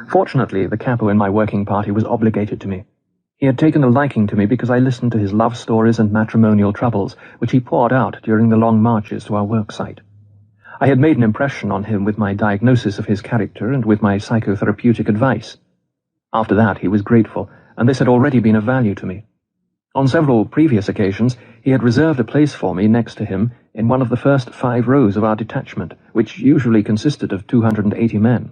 Fortunately, the capo in my working party was obligated to me. He had taken a liking to me because I listened to his love stories and matrimonial troubles, which he poured out during the long marches to our work site. I had made an impression on him with my diagnosis of his character and with my psychotherapeutic advice. After that, he was grateful, and this had already been of value to me. On several previous occasions, he had reserved a place for me next to him in one of the first 5 rows of our detachment, which usually consisted of 280 men.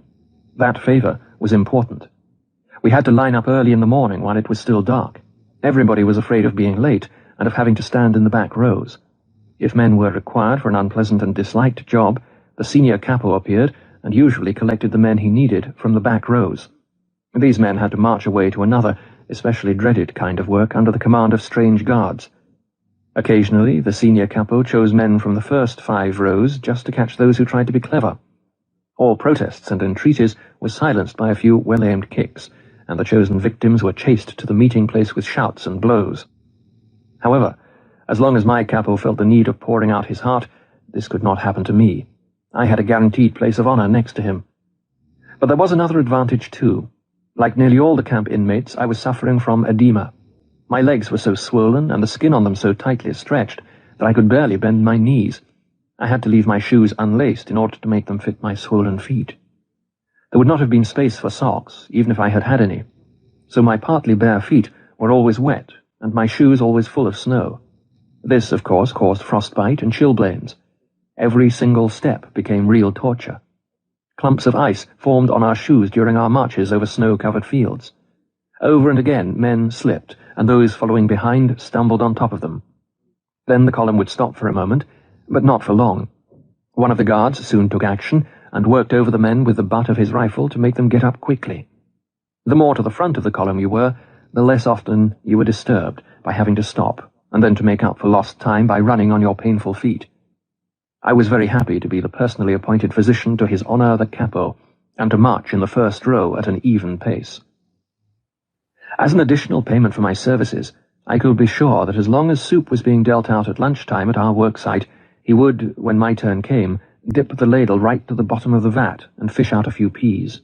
That favour was important. We had to line up early in the morning while it was still dark. Everybody was afraid of being late and of having to stand in the back rows. If men were required for an unpleasant and disliked job, the senior capo appeared and usually collected the men he needed from the back rows. These men had to march away to another, especially dreaded kind of work under the command of strange guards. Occasionally, the senior capo chose men from the first 5 rows just to catch those who tried to be clever. All protests and entreaties were silenced by a few well-aimed kicks, and the chosen victims were chased to the meeting place with shouts and blows. However, as long as my capo felt the need of pouring out his heart, this could not happen to me. I had a guaranteed place of honor next to him. But there was another advantage too. Like nearly all the camp inmates, I was suffering from edema. My legs were so swollen and the skin on them so tightly stretched that I could barely bend my knees. I had to leave my shoes unlaced in order to make them fit my swollen feet. There would not have been space for socks, even if I had had any, so my partly bare feet were always wet, and my shoes always full of snow. This, of course, caused frostbite and chilblains. Every single step became real torture. Clumps of ice formed on our shoes during our marches over snow-covered fields. Over and again men slipped, and those following behind stumbled on top of them. Then the column would stop for a moment, but not for long. One of the guards soon took action and worked over the men with the butt of his rifle to make them get up quickly. The more to the front of the column you were, the less often you were disturbed by having to stop, and then to make up for lost time by running on your painful feet. I was very happy to be the personally appointed physician to His Honor the Capo, and to march in the first row at an even pace. As an additional payment for my services, I could be sure that as long as soup was being dealt out at lunchtime at our work site, he would, when my turn came, dip the ladle right to the bottom of the vat and fish out a few peas.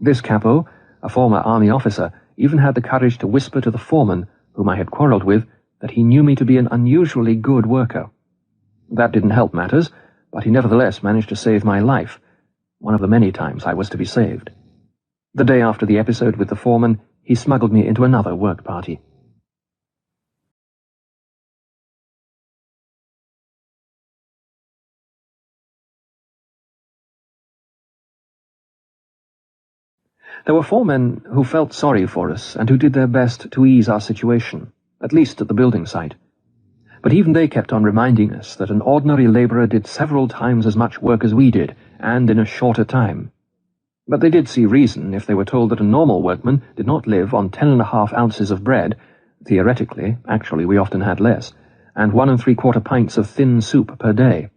This capo, a former army officer, even had the courage to whisper to the foreman, whom I had quarrelled with, that he knew me to be an unusually good worker. That didn't help matters, but he nevertheless managed to save my life, one of the many times I was to be saved. The day after the episode with the foreman, he smuggled me into another work party. There were 4 men who felt sorry for us and who did their best to ease our situation, at least at the building site. But even they kept on reminding us that an ordinary labourer did several times as much work as we did, and in a shorter time. But they did see reason if they were told that a normal workman did not live on 10½ ounces of bread, theoretically, actually we often had less, and 1 3/4 pints of thin soup per day.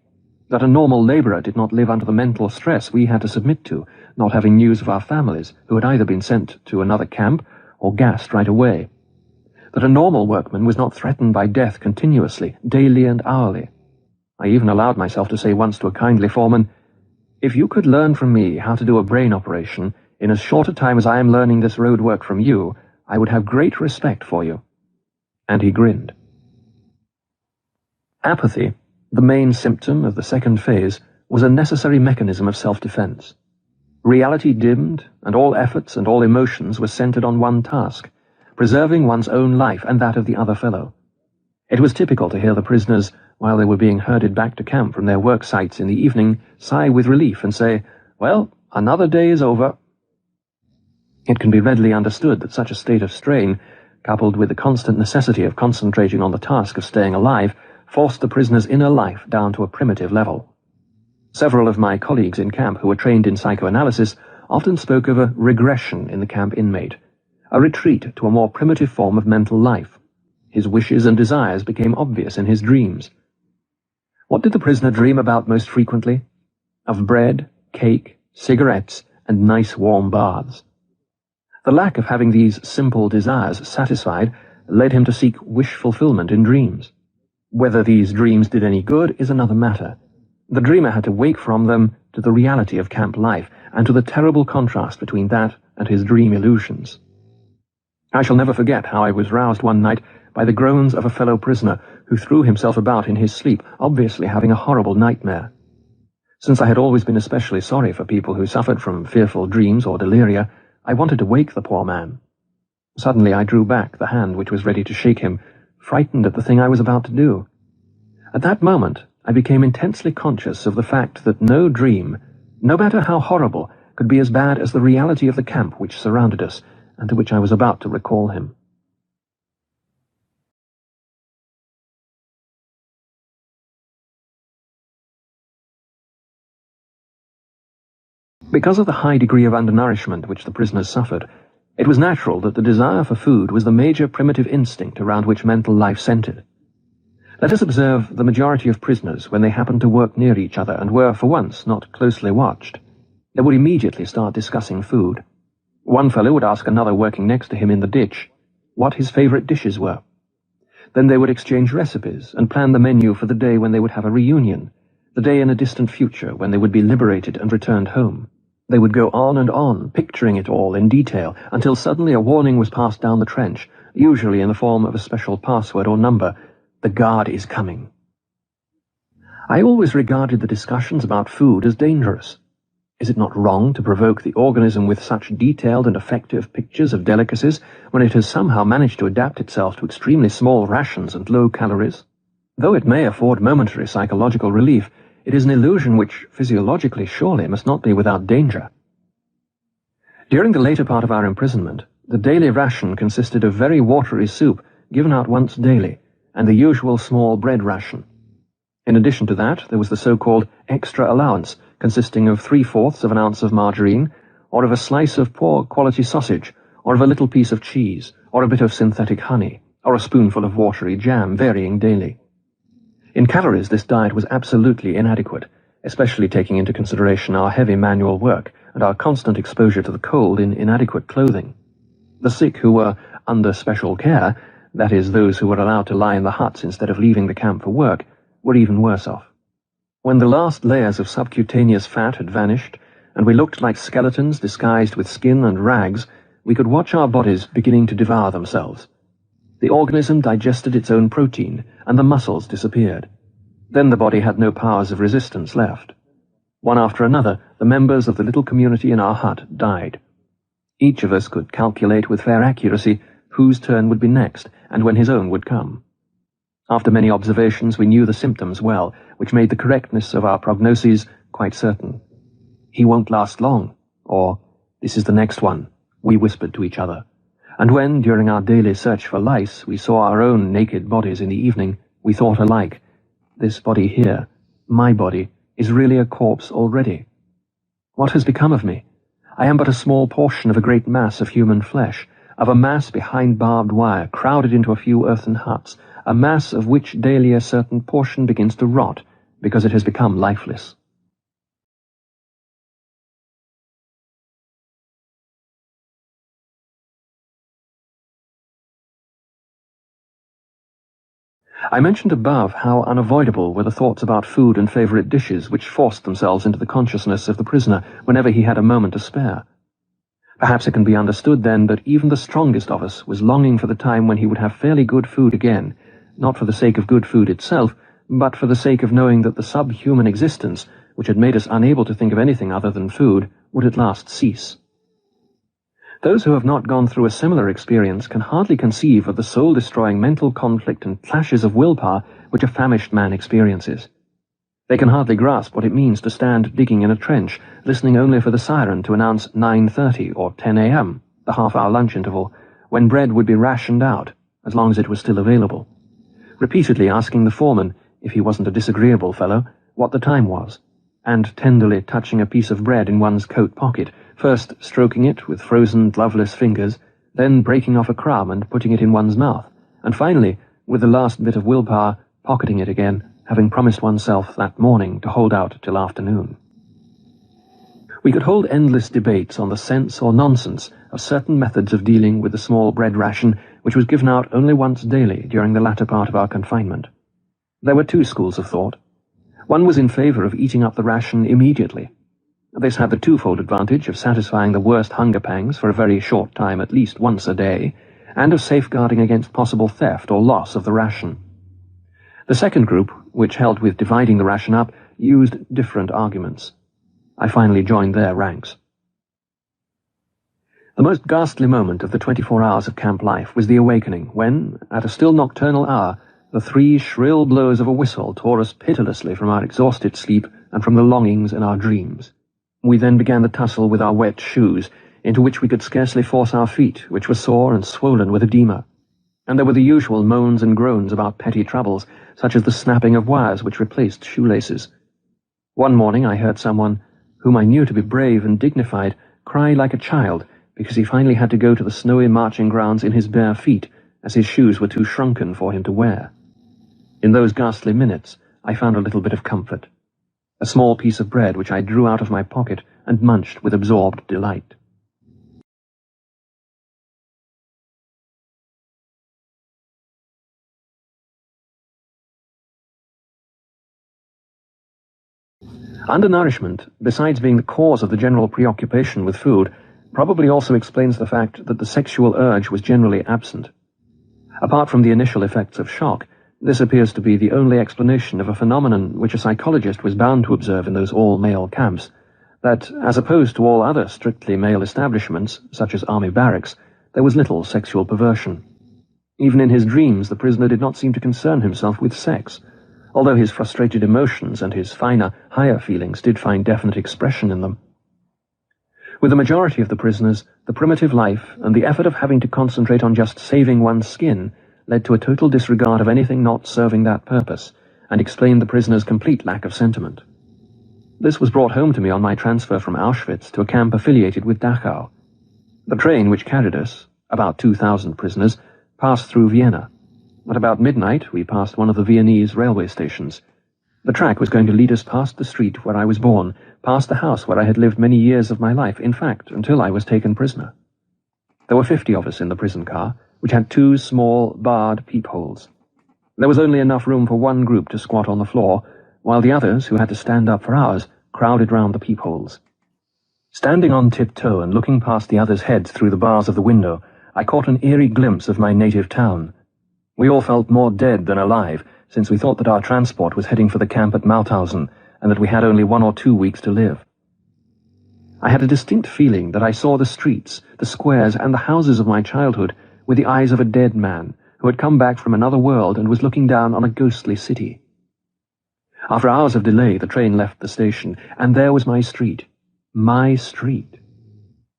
That a normal labourer did not live under the mental stress we had to submit to, not having news of our families, who had either been sent to another camp or gassed right away. That a normal workman was not threatened by death continuously, daily and hourly. I even allowed myself to say once to a kindly foreman, "If you could learn from me how to do a brain operation in as short a time as I am learning this road work from you, I would have great respect for you." And he grinned. Apathy, the main symptom of the second phase, was a necessary mechanism of self-defense. Reality dimmed, and all efforts and all emotions were centered on one task, preserving one's own life and that of the other fellow. It was typical to hear the prisoners, while they were being herded back to camp from their work sites in the evening, sigh with relief and say, "Well, another day is over." It can be readily understood that such a state of strain, coupled with the constant necessity of concentrating on the task of staying alive, forced the prisoner's inner life down to a primitive level. Several of my colleagues in camp who were trained in psychoanalysis often spoke of a regression in the camp inmate, a retreat to a more primitive form of mental life. His wishes and desires became obvious in his dreams. What did the prisoner dream about most frequently? Of bread, cake, cigarettes, and nice warm baths. The lack of having these simple desires satisfied led him to seek wish fulfillment in dreams. Whether these dreams did any good is another matter. The dreamer had to wake from them to the reality of camp life, and to the terrible contrast between that and his dream illusions. I shall never forget how I was roused one night by the groans of a fellow prisoner who threw himself about in his sleep, obviously having a horrible nightmare. Since I had always been especially sorry for people who suffered from fearful dreams or deliria, I wanted to wake the poor man. Suddenly I drew back the hand which was ready to shake him, frightened at the thing I was about to do. At that moment I became intensely conscious of the fact that no dream, no matter how horrible, could be as bad as the reality of the camp which surrounded us, and to which I was about to recall him. Because of the high degree of undernourishment which the prisoners suffered, it was natural that the desire for food was the major primitive instinct around which mental life centered. Let us observe the majority of prisoners when they happened to work near each other and were, for once, not closely watched. They would immediately start discussing food. One fellow would ask another working next to him in the ditch what his favorite dishes were. Then they would exchange recipes and plan the menu for the day when they would have a reunion, the day in a distant future when they would be liberated and returned home. They would go on and on, picturing it all in detail, until suddenly a warning was passed down the trench, usually in the form of a special password or number: "The guard is coming." I always regarded the discussions about food as dangerous. Is it not wrong to provoke the organism with such detailed and effective pictures of delicacies when it has somehow managed to adapt itself to extremely small rations and low calories? Though it may afford momentary psychological relief, it is an illusion which, physiologically, surely must not be without danger. During the later part of our imprisonment, the daily ration consisted of very watery soup given out once daily, and the usual small bread ration. In addition to that, there was the so-called extra allowance, consisting of 3/4 of an ounce of margarine, or of a slice of poor quality sausage, or of a little piece of cheese, or a bit of synthetic honey, or a spoonful of watery jam, varying daily. In calories, this diet was absolutely inadequate, especially taking into consideration our heavy manual work and our constant exposure to the cold in inadequate clothing. The sick who were under special care, that is, those who were allowed to lie in the huts instead of leaving the camp for work, were even worse off. When the last layers of subcutaneous fat had vanished, and we looked like skeletons disguised with skin and rags, we could watch our bodies beginning to devour themselves. The organism digested its own protein, and the muscles disappeared. Then the body had no powers of resistance left. One after another, the members of the little community in our hut died. Each of us could calculate with fair accuracy whose turn would be next, and when his own would come. After many observations, we knew the symptoms well, which made the correctness of our prognoses quite certain. "He won't last long," or "This is the next one," we whispered to each other. And when, during our daily search for lice, we saw our own naked bodies in the evening, we thought alike, "This body here, my body, is really a corpse already. What has become of me? I am but a small portion of a great mass of human flesh, of a mass behind barbed wire, crowded into a few earthen huts, a mass of which daily a certain portion begins to rot, because it has become lifeless." I mentioned above how unavoidable were the thoughts about food and favorite dishes which forced themselves into the consciousness of the prisoner whenever he had a moment to spare. Perhaps it can be understood, then, that even the strongest of us was longing for the time when he would have fairly good food again, not for the sake of good food itself, but for the sake of knowing that the subhuman existence, which had made us unable to think of anything other than food, would at last cease. Those who have not gone through a similar experience can hardly conceive of the soul-destroying mental conflict and clashes of willpower which a famished man experiences. They can hardly grasp what it means to stand digging in a trench, listening only for the siren to announce 9:30 or 10 a.m., the half-hour lunch interval, when bread would be rationed out, as long as it was still available. Repeatedly asking the foreman, if he wasn't a disagreeable fellow, what the time was, and tenderly touching a piece of bread in one's coat pocket, first stroking it with frozen, gloveless fingers, then breaking off a crumb and putting it in one's mouth, and finally, with the last bit of willpower, pocketing it again, having promised oneself that morning to hold out till afternoon. We could hold endless debates on the sense or nonsense of certain methods of dealing with the small bread ration which was given out only once daily during the latter part of our confinement. There were two schools of thought. One was in favor of eating up the ration immediately. This had the twofold advantage of satisfying the worst hunger pangs for a very short time at least once a day, and of safeguarding against possible theft or loss of the ration. The second group, which held with dividing the ration up, used different arguments. I finally joined their ranks. The most ghastly moment of the 24 hours of camp life was the awakening, when, at a still nocturnal hour, the 3 shrill blows of a whistle tore us pitilessly from our exhausted sleep and from the longings in our dreams. We then began the tussle with our wet shoes, into which we could scarcely force our feet, which were sore and swollen with edema. And there were the usual moans and groans about petty troubles, such as the snapping of wires which replaced shoelaces. One morning I heard someone, whom I knew to be brave and dignified, cry like a child, because he finally had to go to the snowy marching grounds in his bare feet, as his shoes were too shrunken for him to wear. In those ghastly minutes I found a little bit of comfort, a small piece of bread which I drew out of my pocket and munched with absorbed delight. Undernourishment, besides being the cause of the general preoccupation with food, probably also explains the fact that the sexual urge was generally absent. Apart from the initial effects of shock, this appears to be the only explanation of a phenomenon which a psychologist was bound to observe in those all-male camps, that, as opposed to all other strictly male establishments, such as army barracks, there was little sexual perversion. Even in his dreams the prisoner did not seem to concern himself with sex, although his frustrated emotions and his finer, higher feelings did find definite expression in them. With the majority of the prisoners, the primitive life and the effort of having to concentrate on just saving one's skin led to a total disregard of anything not serving that purpose, and explained the prisoners' complete lack of sentiment. This was brought home to me on my transfer from Auschwitz to a camp affiliated with Dachau. The train which carried us, about 2,000 prisoners, passed through Vienna. At about midnight we passed one of the Viennese railway stations. The track was going to lead us past the street where I was born, past the house where I had lived many years of my life, in fact, until I was taken prisoner. There were 50 of us in the prison car, which had 2 small, barred peepholes. There was only enough room for one group to squat on the floor, while the others, who had to stand up for hours, crowded round the peepholes. Standing on tiptoe and looking past the others' heads through the bars of the window, I caught an eerie glimpse of my native town. We all felt more dead than alive, since we thought that our transport was heading for the camp at Mauthausen, and that we had only 1 or 2 weeks to live. I had a distinct feeling that I saw the streets, the squares, and the houses of my childhood with the eyes of a dead man who had come back from another world and was looking down on a ghostly city. After hours of delay, the train left the station, and there was my street. My street.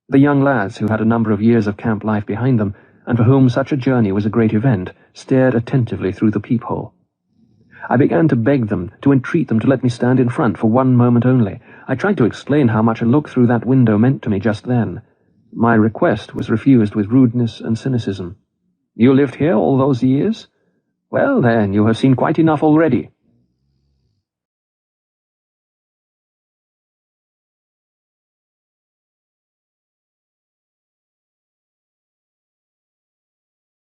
The young lads, who had a number of years of camp life behind them, and for whom such a journey was a great event, stared attentively through the peephole. I began to beg them, to entreat them to let me stand in front for 1 moment only. I tried to explain how much a look through that window meant to me just then. My request was refused with rudeness and cynicism. "You lived here all those years? Well, then, you have seen quite enough already,"